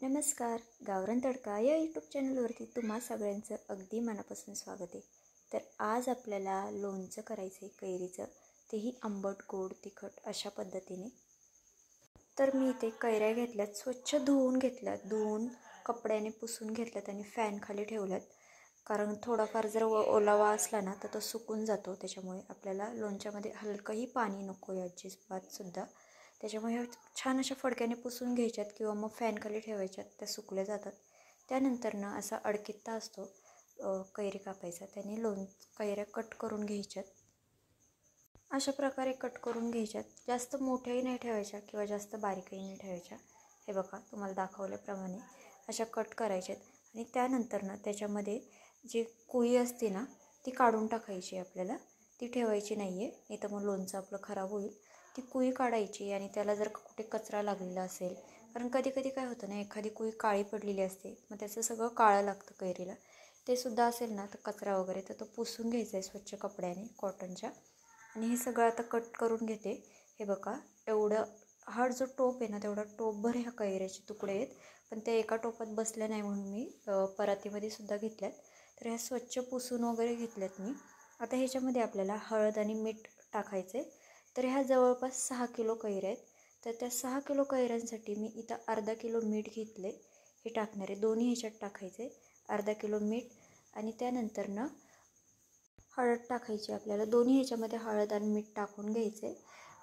नमस्कार. गावरान तडका या यूट्यूब चॅनलवरती तुम्हा सगळ्यांचं अगदी मनापासून स्वागत आहे. तर आज आपल्याला लोणचं करायचं आहे कैरीचं, तेही आंबट गोड तिखट अशा पद्धतीने. तर मी इथे कैऱ्या घेतल्यात, स्वच्छ धुवून घेतल्यात, धुवून कपड्याने पुसून घेतल्यात आणि फॅन खाली ठेवल्यात. कारण थोडाफार जर ओलावा असला ना तर तो सुकून जातो, त्याच्यामुळे आपल्याला लोणच्यामध्ये हलकंही पाणी नको आहे अजिबातसुद्धा. त्याच्यामुळे ह्या छान अशा फडक्याने पुसून घ्यायच्यात किंवा मग फॅन खाली ठेवायच्यात, त्या सुकल्या जातात. त्यानंतर ना असा अडकित्ता असतो कैरी कापायचा, त्याने कैऱ्या कट करून घ्यायच्यात. अशा प्रकारे कट करून घ्यायच्यात. जास्त मोठ्याही नाही ठेवायच्या किंवा जास्त बारीकही नाही ठेवायच्या. हे बघा तुम्हाला दाखवल्याप्रमाणे अशा कट करायच्यात. आणि त्यानंतर ना त्याच्यामध्ये जी कुळी असते ना ती काढून टाकायची आपल्याला, ती ठेवायची नाही आहे, नाही तर मग लोणचं आपलं खराब होईल. ती कुळी काढायची आणि त्याला जर कुठे कचरा लागलेला असेल, कारण कधी कधी काय होतं ना, एखादी कुळी काळी पडलेली असते, मग त्याचं सगळं काळं लागतं कैरीला, ते सुद्धा असेल ना तर कचरा वगैरे तर तो पुसून घ्यायचा आहे स्वच्छ कपड्याने कॉटनच्या. आणि हे सगळं आता कट करून घेते. हे बघा एवढं हा जो टोप आहे ना तेवढा टोपभर ह्या कैऱ्याचे तुकडे आहेत, पण ते एका टोपात बसल्या नाही म्हणून मी परातीमध्ये सुद्धा घेतल्यात. तर ह्या स्वच्छ पुसून वगैरे घेतल्यात मी. आता ह्याच्यामध्ये आपल्याला हळद आणि मीठ टाकायचे. तर ह्या जवळपास 6 किलो कैऱ्या आहेत. तर त्या 6 किलो कैऱ्यांसाठी मी इथं अर्धा किलो मीठ घेतले, हे टाकणार आहे. दोन्ही ह्याच्यात टाकायचे, अर्धा किलो मीठ आणि त्यानंतर ना हळद टाकायची आपल्याला. दोन्ही ह्याच्यामध्ये हळद आणि मीठ टाकून घ्यायचे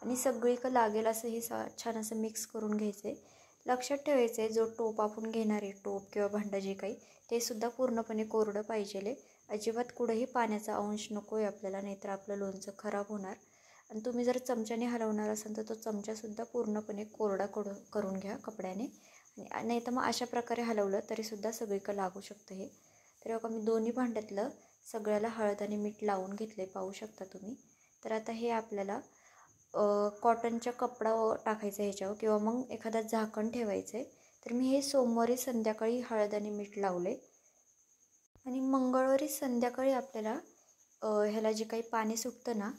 आणि सगळीकडे लागेल असं हे छान असं मिक्स करून घ्यायचे. लक्षात ठेवायचं आहे जो टोप आपण घेणार आहे, टोप किंवा भांडं जे काही, ते सुद्धा पूर्णपणे कोरडं पाहिजे. अजिबात कुठंही पाण्याचा अंश नको आहे आपल्याला, नाहीतर आपलं लोणचं खराब होणार. आणि तुम्ही जर चमच्याने हलवणार असाल तर तो चमचासुद्धा पूर्णपणे कोरडा करून घ्या कपड्याने. आणि नाही तर मग अशा प्रकारे हलवलं तरीसुद्धा सगळीकडे लागू शकतं हे. तर बघा मी दोन्ही भांड्यातलं सगळ्याला हळद आणि मीठ लावून घेतले, पाहू शकता तुम्ही. तर आता हे आपल्याला कॉटनच्या कपडा टाकायचा ह्याच्यावर किंवा मग एखादा झाकण ठेवायचं आहे. तर मी हे सोमवारी संध्याकाळी हळद आणि मीठ लावले आणि मंगळवारी संध्याकाळी आपल्याला ह्याला जे काही पाणी सुटतं ना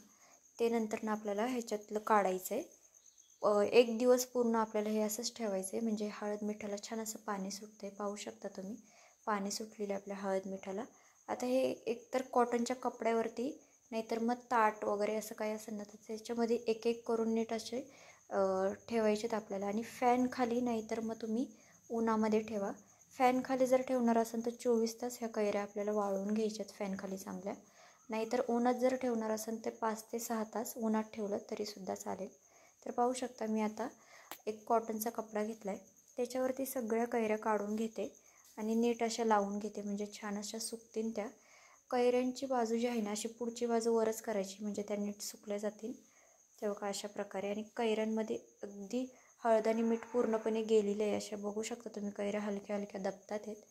ते नंतर ना आपल्याला ह्याच्यातलं काढायचं आहे. एक दिवस पूर्ण आपल्याला हे असंच ठेवायचं आहे, म्हणजे हळद मिठाला छान असं पाणी सुटतं आहे, पाहू शकता तुम्ही पाणी सुटलेलं आपल्या हळद मिठाला. आता हे एकतर कॉटनच्या कपड्यावरती नाहीतर मग ताट वगैरे असं काही असेल ना तर त्याच्यामध्ये एक एक करून नीट असे ठेवायचेत आपल्याला. आणि फॅन खाली नाहीतर मग तुम्ही उन्हामध्ये ठेवा. फॅन खाली जर ठेवणार असेल तर 24 तास ह्या कैऱ्या आपल्याला वाळवून घ्यायच्यात फॅन खाली चांगल्या. नाहीतर उन्हात जर ठेवणार असेल तर 5 ते 6 तास उन्हात ठेवलं तरीसुद्धा चालेल. तर पाहू शकता मी आता एक कॉटनचा कपडा घेतला आहे, त्याच्यावरती सगळ्या कैऱ्या काढून घेते आणि नीट अशा लावून घेते, म्हणजे छान अशा सुकतील त्या. कैऱ्यांची बाजू जी आहे ना अशी पुढची बाजू वरच करायची, म्हणजे त्या नीट सुकल्या जातील. तेव्हा अशा प्रकारे. आणि कैऱ्यांमध्ये अगदी हळद आणि मीठ पूर्णपणे गेलेले आहे, अशा बघू शकता तुम्ही कैऱ्या हलक्या हलक्या दबतात आहेत.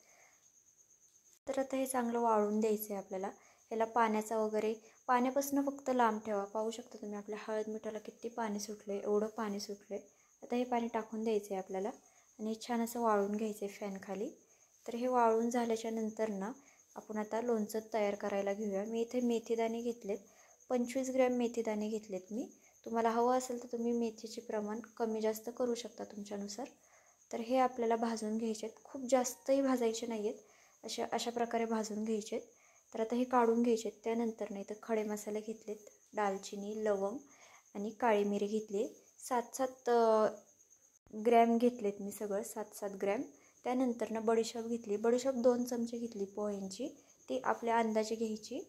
तर आता हे चांगलं वाळून द्यायचं आहे आपल्याला. ह्याला पाण्याचा वगैरे पाण्यापासून फक्त लांब ठेवा. पाहू शकता तुम्ही आपल्या हळद मिठाला किती पाणी सुटलं आहे, एवढं पाणी सुटलं आहे. आता हे पाणी टाकून द्यायचं आहे आपल्याला आणि छान असं वाळून घ्यायचं आहे फॅन खाली. तर हे वाळून झाल्याच्या नंतर ना आपण आता लोणचं तयार करायला घेऊया. मी इथे मेथीदाणे घेतलेत, 25 ग्रॅम मेथीदाणे घेतलेत मी. तुम्हाला हवं असेल तर तुम्ही मेथीचे प्रमाण कमी जास्त करू शकता तुमच्यानुसार. तर हे आपल्याला भाजून घ्यायचे आहेत, खूप जास्तही भाजायचे नाही आहेत, अशा प्रकारे भाजून घ्यायचे आहेत. तर आता हे काढून घ्यायचे आहेत. त्यानंतर नाही तर खडे मसाले घेतलेत, दालचिनी, लवंग आणि काळी मिरी घेतली, 7-7 ग्रॅम घेतलेत मी सगळं, 7-7 ग्रॅम. त्यानंतर ना बडीशोप घेतली, बडीशोप 2 चमचे घेतली पोह्यांची, ती आपल्या अंदाजे घ्यायची.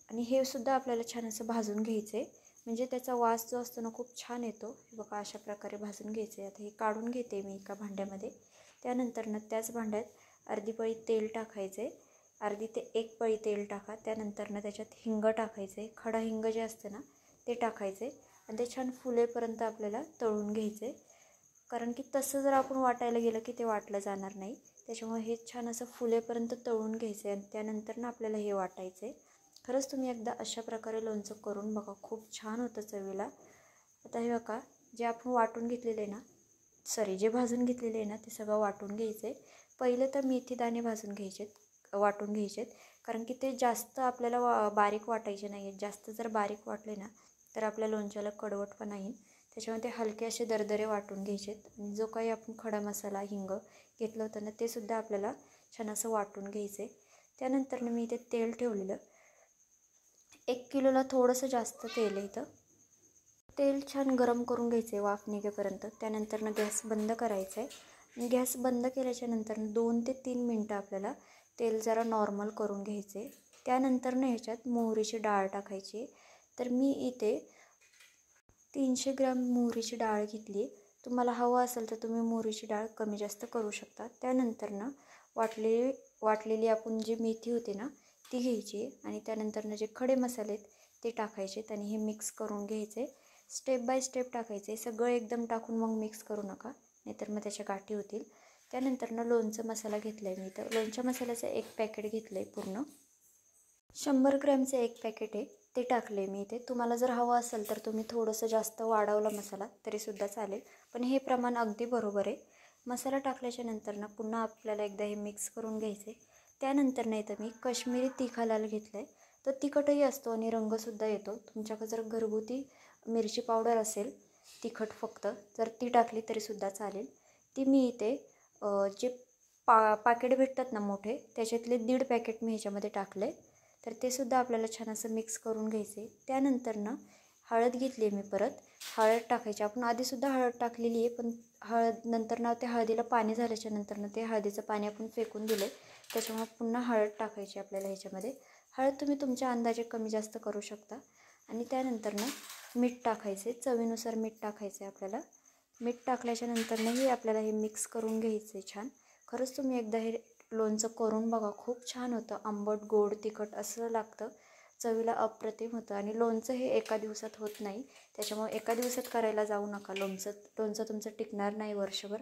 आणि हे सुद्धा आपल्याला छान असं भाजून घ्यायचं आहे, म्हणजे त्याचा वास जो असतो ना खूप छान येतो. हे बघा अशा प्रकारे भाजून घ्यायचं आहे. आता हे काढून घेते मी एका भांड्यामध्ये. त्यानंतर ना त्याच भांड्यात अर्धी पळी तेल टाकायचं आहे, अर्धी ते 1 पळी तेल टाका. त्यानंतर ना त्याच्यात हिंग टाकायचं आहे, खडा हिंग जे असते ना ते टाकायचे आणि ते छान फुलेपर्यंत आपल्याला तळून घ्यायचे. कारण की तसं जर आपण वाटायला गेलं की ते वाटलं जाणार नाही, त्याच्यामुळे हे छान असं फुलेपर्यंत तळून घ्यायचं आहे आणि त्यानंतर ना आपल्याला हे वाटायचं आहे. खरंच तुम्ही एकदा अशा प्रकारे लोणचं करून बघा, खूप छान होतं चवीला. आता हे बघा जे आपण वाटून घेतलेले ना जे भाजून घेतलेले आहे ना ते सगळं वाटून घ्यायचं आहे. पहिले तर मेथीदाणे भाजून वाटून घ्यायचेत, कारण की ते जास्त आपल्याला बारीक वाटायचे नाही आहेत. जास्त जर बारीक वाटले ना तर आपल्या लोणच्याला कडवटपणा येईल, त्याच्यामध्ये हलके असे दरदरे वाटून घ्यायचे आणि जो काही आपण खडा मसाला हिंग घेतलं होतं ना ते सुद्धा आपल्याला छान असं वाटून घ्यायचं आहे. त्यानंतर मी इथे तेल ठेवलेलं, 1 किलोला थोडंसं जास्त तेल आहे इथं. तेल छान गरम करून घ्यायचं आहे वाफ निघेपर्यंत. त्यानंतर गॅस बंद करायचा आहे. गॅस बंद केल्याच्या नंतर 2 ते 3 मिनटं आपल्याला तेल जरा नॉर्मल करून घ्यायचे. त्यानंतर ह्याच्यात मोहरीची डाळ टाकायची. तर मी इथे 300 ग्रॅम मोहरीची डाळ घेतली. तुम्हाला हवं असेल तर तुम्ही मोहरीची डाळ कमी जास्त करू शकता. त्यानंतर वाटलेली आपण जी मेथी होती ना ती घ्यायची आणि त्यानंतर जे खडे मसाले आहेत ते टाकायचे आणि हे मिक्स करून घ्यायचे. स्टेप बाय स्टेप टाकायचे, सगळं एकदम टाकून मग मिक्स करू नका, नाहीतर मग त्याच्या गाठी होतील. त्यानंतर लोणचं मसाला घेतला आहे मी. तर लोणच्या मसाल्याचं 1 पॅकेट घेतलं आहे, पूर्ण 100 ग्रॅमचं 1 पॅकेट आहे, ते टाकले मी इथे. तुम्हाला जर हवं असेल तर तुम्ही थोडंसं जास्त वाढवला मसाला तरीसुद्धा चालेल, पण हे प्रमाण अगदी बरोबर आहे. मसाला टाकल्याच्या नंतर पुन्हा आपल्याला एकदा हे मिक्स करून घ्यायचे. त्यानंतर इथं मी कश्मीरी तिखा लाल घेतलं आहे. तो तिखटही असतो आणि रंगसुद्धा येतो. तुमच्याकडे जर घरगुती मिरची पावडर असेल तिखट फक्त, जर ती टाकली तरीसुद्धा चालेल. ती मी इथे जे पाकिट भेटतात ना मोठे, त्याच्यातले 1.5 पॅकेट मी ह्याच्यामध्ये टाकले. तर ते सुद्धा आपल्याला छान असं मिक्स करून घ्यायचे. त्यानंतर हळद घेतली आहे मी, परत हळद टाकायची. आपण आधीसुद्धा हळद टाकलेली आहे, पण नंतर त्या हळदीला पाणी झाल्याच्या नंतर ते हळदीचं पाणी आपण फेकून दिलं, त्याच्यामुळे पुन्हा हळद टाकायची आपल्याला ह्याच्यामध्ये. हळद तुम्ही तुमच्या अंदाजे कमी जास्त करू शकता. आणि त्यानंतर मीठ टाकायचे, चवीनुसार मीठ टाकायचं आहे आपल्याला. मीठ टाकल्याच्या नंतरही आपल्याला हे मिक्स करून घ्यायचं आहे छान. खरंच तुम्ही एकदा हे लोणचं करून बघा, खूप छान होतं. आंबट गोड तिखट असं लागतं, चवीला अप्रतिम होतं. आणि लोणचं हे एका दिवसात होत नाही, त्याच्यामुळे एका दिवसात करायला जाऊ नका. लोणचं तुमचं टिकणार नाही वर्षभर.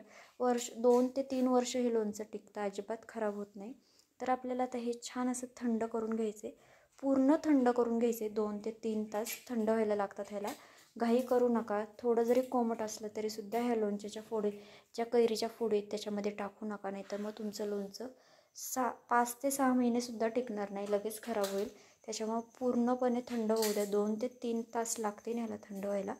2 ते 3 वर्ष हे लोणचं टिकतं, अजिबात खराब होत नाही. तर आपल्याला आता हे छान असं थंड करून घ्यायचे, पूर्ण थंड करून घ्यायचे. 2 ते 3 तास थंड व्हायला लागतात ह्याला, घाई करू नका. थोडं जरी कोमट असलं तरीसुद्धा ह्या लोणच्याच्या फोडी, ज्या कैरीच्या फोडी आहेत त्याच्यामध्ये टाकू नका, नाहीतर मग तुमचं लोणचं 5 ते 6 महिनेसुद्धा टिकणार नाही, लगेच खराब होईल. त्याच्यामुळं पूर्णपणे थंड होऊ द्या. 2 ते 3 तास लागतील ह्याला थंड व्हायला,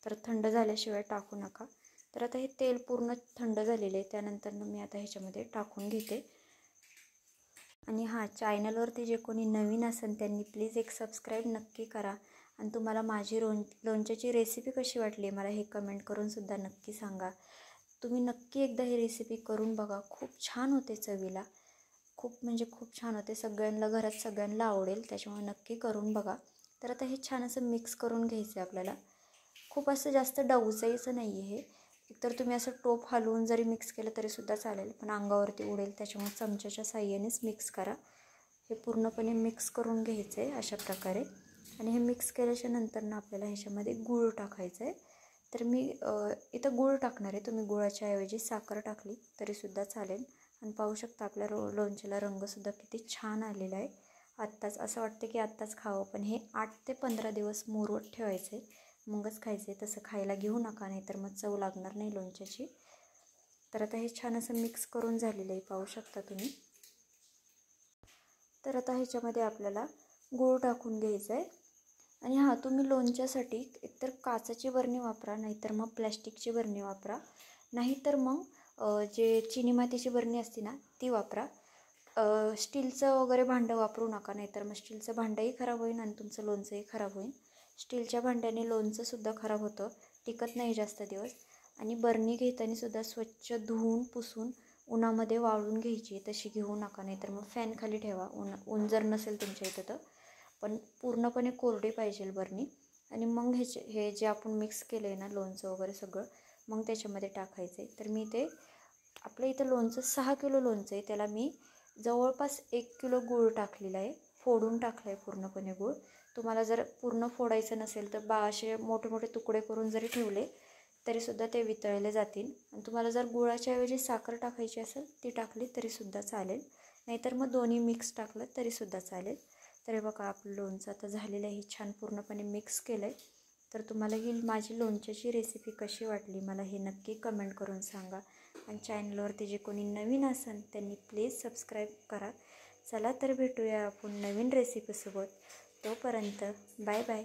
तर थंड झाल्याशिवाय टाकू नका. तर आता हे तेल पूर्ण थंड झालेलं आहे. त्यानंतर मी आता ह्याच्यामध्ये टाकून घेते. आणि चॅनलवरती जे कोणी नवीन असेल त्यांनी प्लीज एक सबस्क्राईब नक्की करा. आणि तुम्हाला माझी लोणच्याची रेसिपी कशी वाटली मला हे कमेंट करूनसुद्धा नक्की सांगा. तुम्ही नक्की एकदा ही रेसिपी करून बघा, खूप छान होते चवीला, खूप म्हणजे खूप छान होते. घरात सगळ्यांना आवडेल, त्याच्यामुळे नक्की करून बघा. तर आता हे छान असं मिक्स करून घ्यायचं आहे आपल्याला. खूप असं जास्त डवचायचं नाही आहे हे. एकतर तुम्ही असं टोप हलवून जरी मिक्स केलं तरीसुद्धा चालेल, पण अंगावरती उडेल, त्याच्यामुळे चमच्याच्या साहाय्यानेच मिक्स करा. हे पूर्णपणे मिक्स करून घ्यायचं आहे अशा प्रकारे. आणि हे मिक्स केल्याच्या नंतर आपल्याला ह्याच्यामध्ये गूळ टाकायचं आहे. तर मी इथं गूळ टाकणार आहे, तुम्ही गुळाच्या ऐवजी साखर टाकली तरीसुद्धा चालेल. आणि पाहू शकता आपल्या लोणच्याला रंगसुद्धा किती छान आलेला आहे. आत्ताच असं वाटतं की आत्ताच खावं, पण हे 8 ते 15 दिवस मुरवत ठेवायचे, मगच खायचे. तसं खायला घेऊ नका, नाहीतर मग चव लागणार नाही लोणच्याची. तर आता हे छान असं मिक्स करून झालेलं आहे, पाहू शकता तुम्ही. तर आता ह्याच्यामध्ये आपल्याला गूळ टाकून घ्यायचं आहे. आणि तुम्ही लोणच्यासाठी एकतर काचेची बरणी वापरा, नाहीतर मग प्लॅस्टिकची बरणी वापरा, नाहीतर मग जे चिनी मातीची बरणी असते ना ती वापरा. स्टीलचं वगैरे भांडं वापरू नका, नाहीतर मग स्टीलचं भांडंही खराब होईल आणि तुमचं लोणचंही खराब होईल. स्टीलच्या भांड्याने लोणचंसुद्धा खराब होतं, टिकत नाही जास्त दिवस. आणि बरणी घेताना सुद्धा स्वच्छ धुवून पुसून उन्हामध्ये वाळून घ्यायची, तशी घेऊ नका, नाहीतर मग फॅन खाली ठेवा. ऊन जर नसेल तुमच्या इथं तर, पण पूर्णपणे कोरडी पाहिजे बरणी. आणि मग हे जे आपण मिक्स केलं आहे ना लोणचं वगैरे सगळं, मग त्याच्यामध्ये टाकायचं आहे. तर मी ते आपल्या इथं लोणचं 6 किलो लोणचं आहे, त्याला मी जवळपास 1 किलो गूळ टाकलेला आहे, फोडून टाकला आहे पूर्णपणे गूळ. तुम्हाला जर पूर्ण फोडायचं नसेल तर असे मोठे मोठे तुकडे करून जरी ठेवले तरीसुद्धा ते वितळले जातील. आणि तुम्हाला जर गुळाच्या ऐवजी साखर टाकायची असेल ती टाकली तरीसुद्धा चालेल, नाहीतर मग दोन्ही मिक्स टाकलं तरीसुद्धा चालेल. तर हे बघा आपलं लोणचं आता झालेलं आहे, छान पूर्णपणे मिक्स केलं आहे. तर तुम्हाला ही माझी लोणच्याची रेसिपी कशी वाटली मला हे नक्की कमेंट करून सांगा. आणि चॅनलवरती जे कोणी नवीन असेल त्यांनी प्लीज सबस्क्राईब करा. चला तर भेटूया आपण नवीन रेसिपीसोबत. तोपर्यंत बाय बाय.